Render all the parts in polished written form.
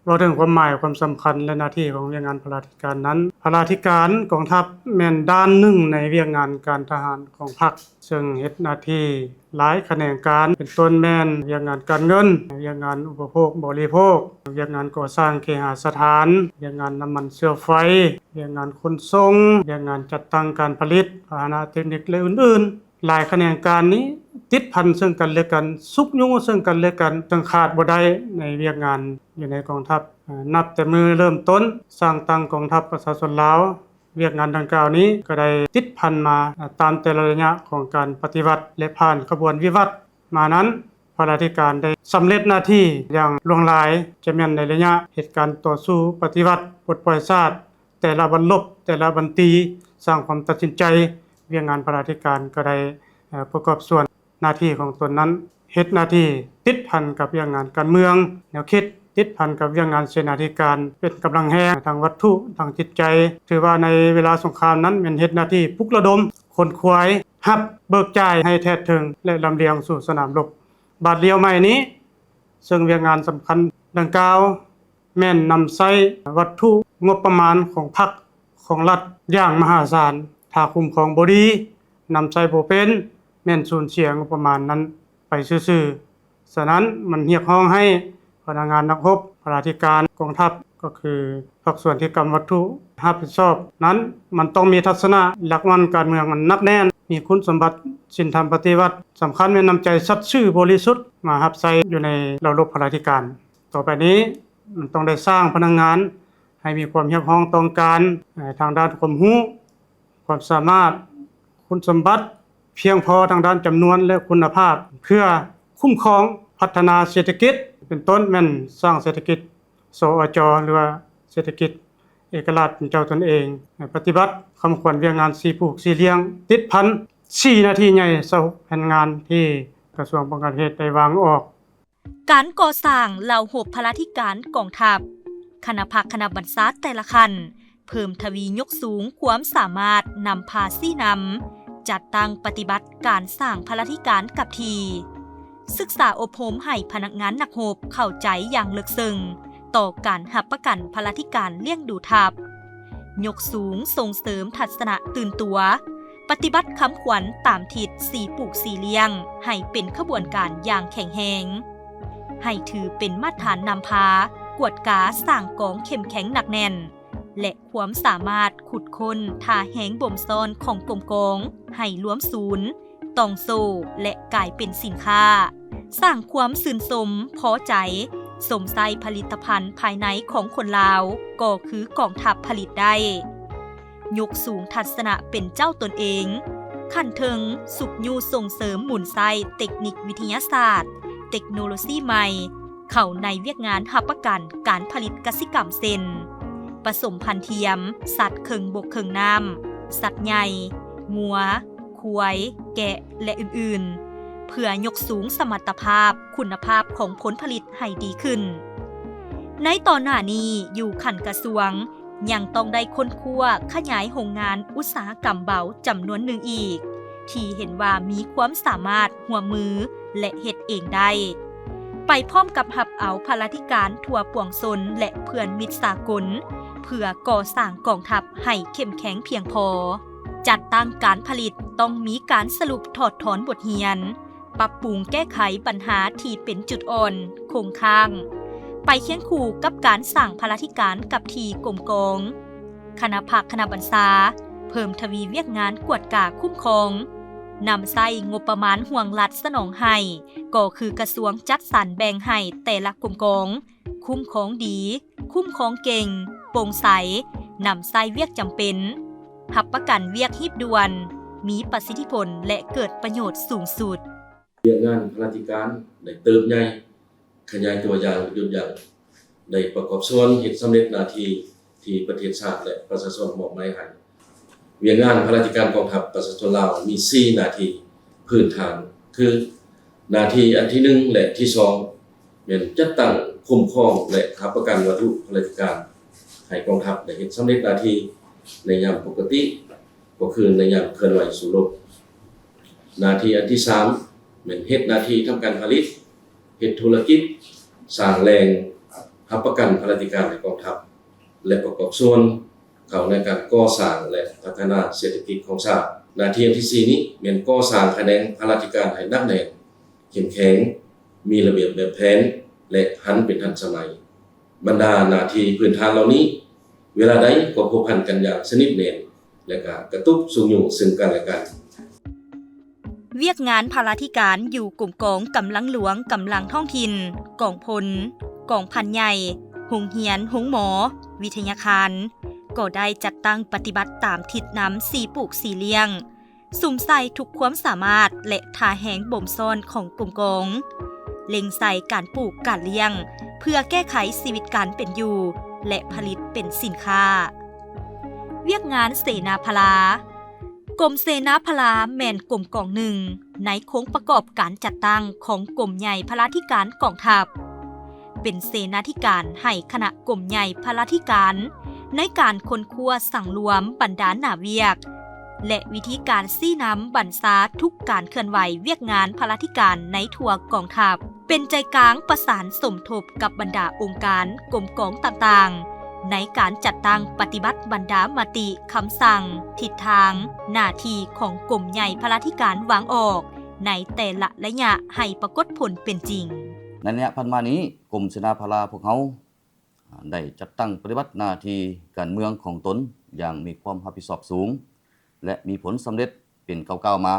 เราถึงความหมายความสำคัญและหน้าที่ของเวียกงานพลาธิการนั้นพลาธิการกองทัพแม่นด้านหนึ่งในเวียกงานการทหารของพรรคซึ่งเฮ็ดหน้าที่หลายแขนงการเป็นต้นแม่นเวียกงานการเงินเวียกงานอุปโภคบริโภคเวียกงานก่อสร้างเคหสถานเวียกงานน้ำมันเชื้อไฟเวียกงานขนส่งเวียกงานจัดตั้งการผลิตพาหนะเทคนิคและอื่นๆหลายแขนงการนี้ติดพันซึ่งกันและกันสุกอยู่ซึ่งกันและกันจึงขาดบ่ได้ในเวียกงานอยู่ในกองทัพนับแต่มือเริ่มต้นสร้างตั้งกองทัพประชาชนลาวเวียกงานดังกล่าวนี้ก็ได้ติดพันมาตามแต่ละระยะของการปฏิวัติและผ่านขบวนวิวัฒน์มานั้นพลาธิการได้สำเร็จหน้าที่อย่างหลวงหลายจะแม่นในระยะเหตุการณ์ต่อสู้ปฏิวัติปลดปล่อยชาติแต่ละบรรลบแต่ละบันตีสร้างความตัดสินใจเวียกงานพลาธิการก็ได้ประกอบส่วนหน้าที่ของตนนั้นเฮ็ดหน้าที่ติดพันกับเรื่องงานการเมืองแนวคิดติดพันกับเรื่องงานเสนาธิการเป็นกำลังแรงทางวัตถุทางจิตใจถือว่าในเวลาสงครามนั้นเป็นเฮ็ดหน้าที่ปลุกระดมคนขวายฮับเบิกจ่ายให้แท้ถึงและลำเลียงสู่สนามรบบาดเดียวใหม่นี้ซึ่งเรื่องงานสำคัญดังกล่าวแม่นนำใช้วัตถุงบประมาณของพรรคของรัฐอย่างมหาศาลถ้าคุ้มครองบ่ดีนำใช้บ่เป็นแม่นสูญเสียงบประมาณนั้นไปซื่อๆฉะนั้นมันเรียกร้องให้พนักงานนักรบพลาธิการกองทัพก็คือภาคส่วนที่กำวัตถุรับผิดชอบนั้นมันต้องมีทัศนะหลักมั่นการเมืองมันนักแน่นมีคุณสมบัติศีลธรรมปฏิวัติสำคัญแม่นน้ำใจสัตย์ซื่อบริสุทธิ์มารับใช้อยู่ในระบบพลาธิการต่อไปนี้มันต้องได้สร้างพนักงานให้มีความเรียกร้องต้องการทางด้านความรู้ความสามารถคุณสมบัติเพียงพอทางด้านจำนวนและคุณภาพเพื่อคุ้มครองพัฒนาเศรษฐกิจเป็นต้นแม่นสร้างเศรษฐกิจสอจหรือว่าเศรษฐกิจเอกราชเป็นเจ้าตนเองปฏิบัติคำขวัญเวียกงาน4ผูก4เลี้ยงติดพัน4นาทีใหญ่เศร้าแผนงานที่กระทรวงป้องกันเหตุได้วางออกการก่อสร้างเหล่าหบพลาธิการกองทัพคณะภาคคณะบรรษาแต่ละคันเพิ่มทวียกสูงความสามารถนำพาซี่นำจัดตั้งปฏิบัติการสร้างพลาธิการกับทีศึกษาอบรมให้พนักงานนักรบเข้าใจอย่างลึกซึ้งต่อการหับประกันพลาธิการเลี้ยงดูทัพยกสูงส่งเสริมทัศนะตื่นตัวปฏิบัติคำขวัญตามทิศ4ผูก4เลี้ยงให้เป็นขบวนการอย่างแข็งแรงให้ถือเป็นมาตรฐานนำพากวดกาสร้างกองเข้มแข็งหนักแน่นและความสามารถขุดค้นท่าแหงบ่มซ่อนของกรมกองให้ล้วมศูนย์ต้องโซและกลายเป็นสินค้าสร้างความสื่นสมพอใจสมใจผลิตภัณฑ์ภายในของคนลาวก็คือกองทัพผลิตได้ยกสูงทัศนะเป็นเจ้าตนเองขั้นเทิงสุขยูส่งเสริมหมุนไซเทคนิควิทยาศาสตร์เทคโนโลยีใหม่เข้าในเวียกงานหับประกันการผลิตกสิกรรมเซนผสมพันธุ์เทียมสัตว์เคิงบกเคิงน้ำสัตว์ใหญ่งัวควายแกะและอื่นๆเพื่อยกสูงสมรรถภาพคุณภาพของผลผลิตให้ดีขึ้นในตอนหน้านี้อยู่ขั้นกระทรวงยังต้องได้ค้นคว้าขยายโรงงานอุตสาหกรรมเบาจำนวนหนึ่งอีกที่เห็นว่ามีความสามารถหัวมือและเฮ็ดเองได้ไปพร้อมกับหับเอาพลาธิการทั่วปวงชนและเพื่อนมิตรสากลเพื่อก่อสร้างกองทัพให้เข้มแข็งเพียงพอจัดตั้งการผลิตต้องมีการสรุปถอดถอนบทเรียนปรับปรุงแก้ไขปัญหาที่เป็นจุดอ่อนคงค้างไปเคียงคู่กับการสร้างพลาธิการกับทีกรมกองคณะภาคคณะบรรษาเพิ่มทวีเวียกงานกวดกาคุ้มครองนำใช้งบประมาณห่วงรัฐสนองให้ก็คือกระทรวงจัดสรรแบ่งให้แต่ละกรมกองคุ้มครองดีคุ้มครองเก่งโปร่งใสนำใช้เวียกจำเป็นหับประกันเวียกฮีบด่วนมีประสิทธิผลและเกิดประโยชน์สูงสุดเวียกงานพลาธิการได้เติบใหญ่ขยายตัวอย่างยุดยั้งได้ประกอบส่วนเฮ็ดสำเร็จหน้าที่ที่ประเทศชาติและประชาชนมอบหมายให้เวียกงานพลาธิการกองทัพประชาชนลาวมี4หน้าที่พื้นฐานคือหน้าที่อันที่1และที่2เป็นจัดตั้งคุ้มครองและรับประกันวัตถุพลาธิการให้กองทัพได้เฮ็ดสำเร็จหน้าที่ในยามปกติก็คือในยามเคลื่อนไหวสู่รบหน้าที่อันที่3เป็นเฮ็ดหน้าที่ทำการผลิตเฮ็ดธุรกิจสร้างแหล่งผ รับประกันข้าราชการในกองทัพและประกอบส่วนเข้าในการก่อสร้างและพัฒนาเศรษฐกิจของชาติหน้าที่ที่4นี้แม่นก่อสร้างแขนงข้าราชการให้หนักแน่นเข้มแข็งมีระเบียบแบบแผนและหันเป็นทันสมัยบรรดาหน้าที่พื้นฐานเหล่านี้เวลาใดก็ผูกพันกันอย่างสนิทแน่นและก็กระตุกสูงอยู่ซึ่งกันและกันเวียกงานพาราธิการอยู่กลุ่มกองกำลังหลวงกำลังท้องถิ่นกองพลกองพันใหญ่หงเหียนหงหมอวิทยาคารก็ได้จัดตั้งปฏิบัติตามทิศน้ำสีปลูกสีเลี้ยงสุ่มใส่ทุกความสามารถและท่าแหงบ่มซ่อนของกลุ่มกองเล็งใส่การปลูกการเลี้ยงเพื่อแก้ไขชีวิตการเป็นอยู่และผลิตเป็นสินค้าเวียกงานเสนาพลากรมเสนาพลาแม่นกรมกองหนึ่งในโครงประกอบการจัดตั้งของกรมใหญ่พลาธิการกองทัพเป็นเสนาธิการให้คณะกรมใหญ่พลาธิการในการค้นคว้าสั่งรวมบรรดาหน้าเวียกและวิธีการซี่น้ำบรรษาทุกการเคลื่อนไหวเวียกงานพลาธิการในทั่วกองทัพเป็นใจกลางประสานสมทบกับบรรดาองค์การกรมกองต่างๆในการจัดตั้งปฏิบัติบรรดามติคำสั่งทิศทางหน้าที่ของกรมใหญ่พลาธิการวางออกในแต่ละระยะให้ปรากฏผลเป็นจริงในระยะผ่านมานี้กรมเสนาพลาพวกเขาได้จัดตั้งปฏิบัติหน้าที่การเมืองของตนอย่างมีความรับผิดชอบสูงและมีผลสำเร็จเป็นก้าวๆมา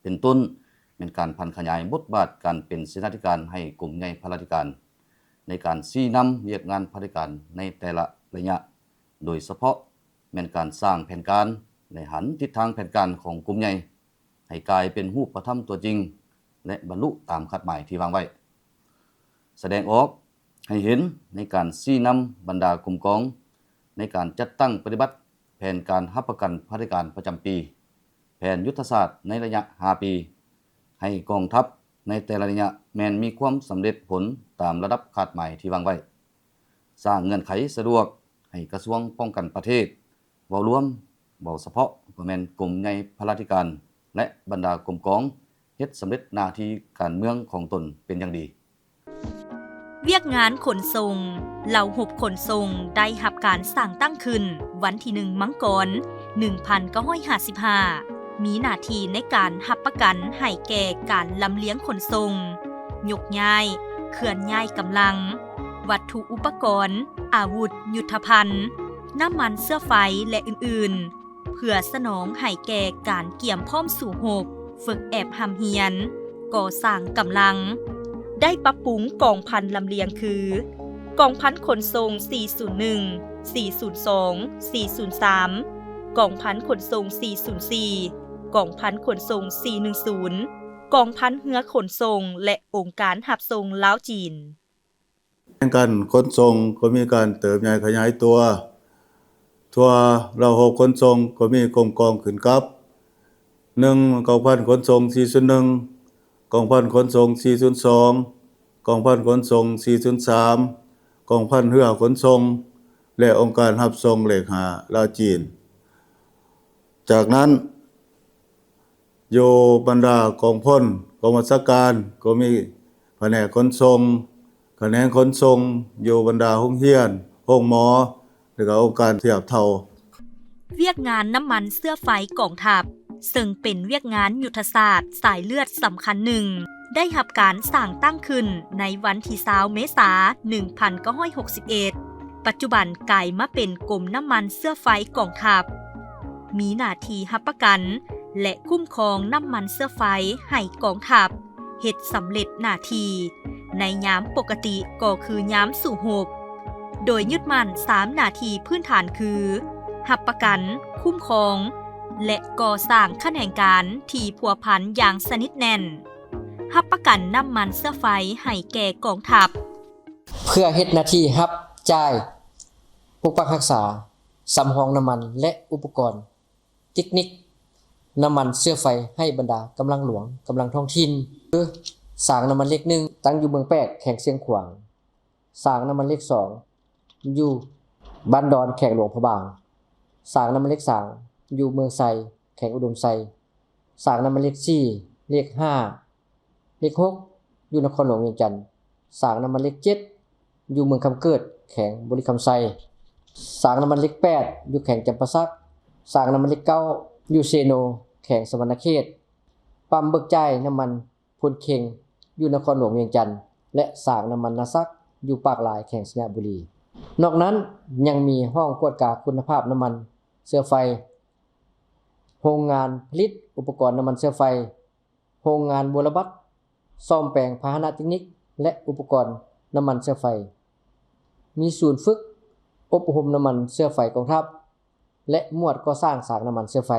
เป็นต้นเป็นการพันขยายบทบาทการเป็นเสนาธิการให้กรมใหญ่พลาธิการในการชี้นำเวียกงานพลาธิการในแต่ละระยะโดยเฉพาะเป็นการสร้างแผนการในหันทิศทางแผนการของกรมใหญ่ให้กลายเป็นรูปธรรมตัวจริงและบรรลุตามคาดหมายที่วางไว้แสดงออกให้เห็นในการชี้นำบรรดากรมกองในการจัดตั้งปฏิบัติแผนการรับประกันพลาธิการประจำปีแผนยุทธศาสตร์ในระยะ5ปีให้กองทัพในแต่ละระยะแม้นมีความสำเร็จผลตามระดับคาดหมายที่วางไว้สร้างเงื่อนไขสะดวกให้กระทรวงป้องกันประเทศเว้ารวมเว้าเฉพาะบ่แม่นกรมใหญ่พลาธิการและบรรดากรมกองเฮ็ดสำเร็จหน้าที่การเมืองของตนเป็นอย่างดีเวียกงานขนส่งเหล่าหบขนส่งได้รับการสร้างตั้งขึ้นวันที่1มังกร1955มีหน้าที่ในการรับประกันให้แก่การลำเลียงขนส่งยกย้ายเคลื่อนย้ายกำลังวัตถุอุปกรณ์อาวุธยุทโธภัณฑ์น้ำมันเสื้อไฟและอื่นๆเพื่อสนองให้แก่การเกี่ยมพร้อมสู่รบฝึกแอบหำเฮียนก่อสร้างกำลังได้ปรับปรุงกองพันลำเลียงคือกองพันขนส่ง401 402 403กองพันขนส่ง404กองพันขนส่ง410กองพันเรือขนส่งและองค์การหับส่งลาวจีนการขนส่งก็มีการเติบใหญ่ขยายตัวทั่วเราหกขนส่งก็มีกรมกองขึ้นกับ1กองพันขนส่ง401กองพันขนส่ง402กองพันขนส่ง403กองพันเรือขนส่งและองค์การรับส่งเลข5ลาวจีนจากนั้นโยบรรดากองพลกองบัญชาการก็มีแผนกขนส่งแขนงขนส่งโยบรรดาโรงเรียนโรงหมอแล้วก็องค์การเทียบเท่าเวียกงานน้ำมันเสื้อไฟกองทัพซึ่งเป็นเวียกงานยุทธศาสตร์สายเลือดสำคัญหนึ่งได้รับการสร้างตั้งขึ้นในวันที่20เมษายน1961ปัจจุบันกลายมาเป็นกรมน้ำมันเสื้อไฟกองทัพมีหน้าที่รับประกันและคุ้มครองน้ำมันเสื้อไฟให้กองทัพเฮ็ดสำเร็จหน้าที่ในยามปกติก็คือยามสู่รบโดยยึดมั่น3หน้าที่พื้นฐานคือรับประกันคุ้มครองและก่อสร้างแขนงการที่พัวพันอย่างสนิทแน่นรับประกันน้ำมันเสื้อไฟให้แก่กองทัพเพื่อเฮ็ดหน้าที่รับจ่ายปกปักรักษาสำรองน้ำมันและอุปกรณ์เทคนิคน้ำมันเสื้อไฟให้บรรดากำลังหลวงกำลังท้องถิ่นคือสร้างน้ำมันเล็ก1ตั้งอยู่เมืองแปกแขวงเชียงขวางสร้างน้ำมันเล็ก2อยู่บ้านดอนแขวงหลวงพระบางสร้างน้ำมันเล็ก3อยู่เมืองไซแขวงอุดมไซสร้างน้ำมันเล็ก4เลข5เลข6อยู่นครหลวงเวียงจันทน์สร้างน้ำมันเล็ก7 อยู่เมืองคำเกิดแขวงบริคำไซสร้างน้ำมันเล็ก8อยู่แขวงจำปาสักสร้างน้ำมันเล็ก9อยู่เซโนแขวงสวรรณเขตปั๊มเบิกจ่ายน้ำมันพลเค็งอยู่นครหลวงเวียงจันทน์และสร้างน้ำมันนาซักอยู่ปากหลายแขวงสัญญบุรีนอกนั้นยังมีห้องกวดกาคุณภาพน้ำมันเชื้อไฟโรงงานผลิตอุปกรณ์น้ำมันเชื้อไฟโรงงานบัวระบัดซ่อมแปลงพาหนะเทคนิคและอุปกรณ์น้ำมันเชื้อไฟมีศูนย์ฝึกอบรมน้ำมันเชื้อไฟกองทัพและหมวดก่อสร้างสร้างน้ำมันเชื้อไฟ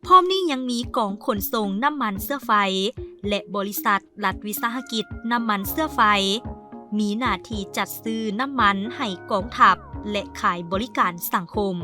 พร้อมนี้ยังมีกองขนส่งน้ำมันเสื้อไฟและบริษัทรัฐวิสาหกิจน้ำมันเสื้อไฟมีหน้าที่จัดซื้อน้ำมันให้กองทัพและขายบริการสังคม